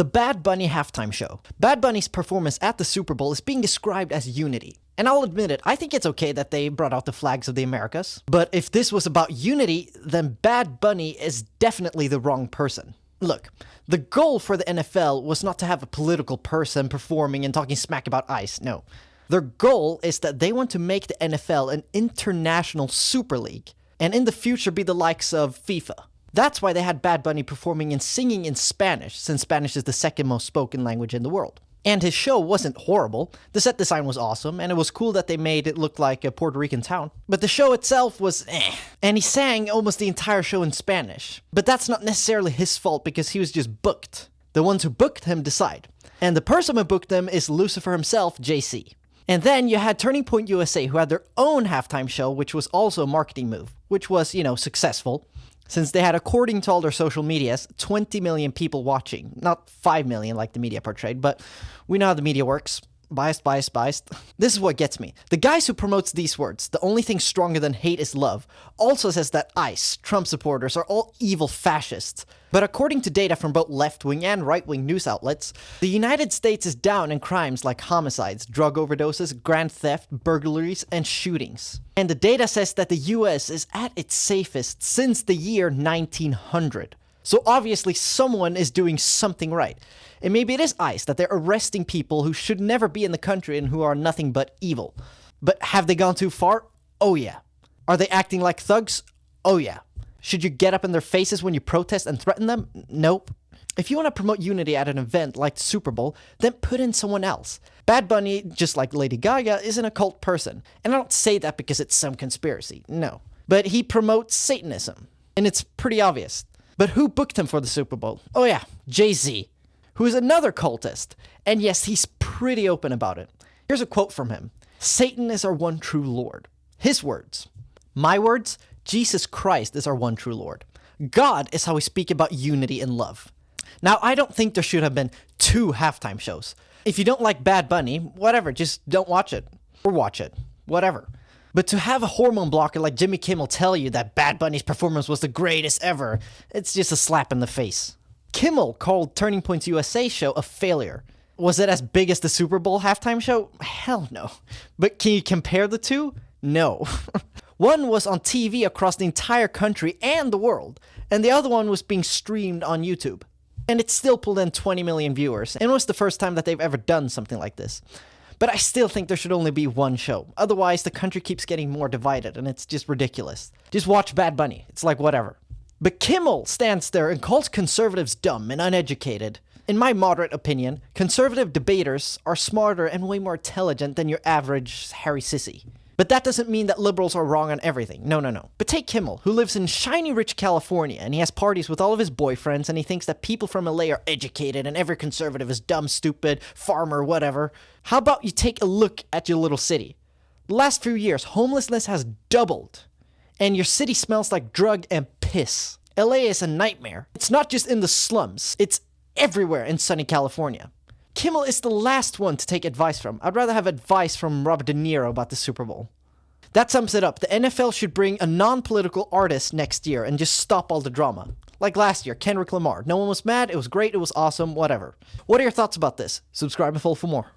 The Bad Bunny halftime show. Bad Bunny's performance at the Super Bowl is being described as unity. And I'll admit it, I think it's okay that they brought out the flags of the Americas. But if this was about unity, then Bad Bunny is definitely the wrong person. Look, the goal for the NFL was not to have a political person performing and talking smack about ICE, no. Their goal is that they want to make the NFL an international super league, and in the future be the likes of FIFA. That's why they had Bad Bunny performing and singing in Spanish, since Spanish is the second most spoken language in the world. And his show wasn't horrible. The set design was awesome, and it was cool that they made it look like a Puerto Rican town. But the show itself was and he sang almost the entire show in Spanish. But that's not necessarily his fault because he was just booked. The ones who booked him decide. And the person who booked him is Lucifer himself, JC. And then you had Turning Point USA, who had their own halftime show, which was also a marketing move, which was, successful. Since they had, according to all their social medias, 20 million people watching. Not 5 million like the media portrayed, but we know how the media works. Biased. This is what gets me. The guys who promotes these words, the only thing stronger than hate is love, also says that ICE, Trump supporters, are all evil fascists. But according to data from both left-wing and right-wing news outlets, the United States is down in crimes like homicides, drug overdoses, grand theft, burglaries, and shootings. And the data says that the US is at its safest since the year 1900. So obviously someone is doing something right. And maybe it is ICE that they're arresting people who should never be in the country and who are nothing but evil. But have they gone too far? Oh yeah. Are they acting like thugs? Oh yeah. Should you get up in their faces when you protest and threaten them? Nope. If you want to promote unity at an event like the Super Bowl, then put in someone else. Bad Bunny, just like Lady Gaga, is an occult person. And I don't say that because it's some conspiracy, no. But he promotes Satanism. And it's pretty obvious. But who booked him for the Super Bowl? Oh yeah, Jay-Z, who is another cultist. And yes, he's pretty open about it. Here's a quote from him. Satan is our one true Lord. His words. My words, Jesus Christ is our one true Lord. God is how we speak about unity and love. Now, I don't think there should have been 2 halftime shows. If you don't like Bad Bunny, whatever, just don't watch it. Or watch it. Whatever. But to have a hormone blocker like Jimmy Kimmel tell you that Bad Bunny's performance was the greatest ever, it's just a slap in the face. Kimmel called Turning Point USA show a failure. Was it as big as the Super Bowl halftime show? Hell no. But can you compare the two? No. One was on TV across the entire country and the world, and the other one was being streamed on YouTube. And it still pulled in 20 million viewers, and it was the first time that they've ever done something like this. But I still think there should only be one show. Otherwise, the country keeps getting more divided, and it's just ridiculous. Just watch Bad Bunny. It's like whatever. But Kimmel stands there and calls conservatives dumb and uneducated. In my moderate opinion, conservative debaters are smarter and way more intelligent than your average hairy sissy. But that doesn't mean that liberals are wrong on everything. No. But take Kimmel, who lives in shiny rich California, and he has parties with all of his boyfriends, and he thinks that people from LA are educated and every conservative is dumb, stupid, farmer, whatever. How about you take a look at your little city? The last few years, homelessness has doubled, and your city smells like drug and piss. LA is a nightmare. It's not just in the slums, it's everywhere in sunny California. Kimmel is the last one to take advice from. I'd rather have advice from Robert De Niro about the Super Bowl. That sums it up. The NFL should bring a non-political artist next year and just stop all the drama. Like last year, Kendrick Lamar. No one was mad, it was great, it was awesome, whatever. What are your thoughts about this? Subscribe and follow for more.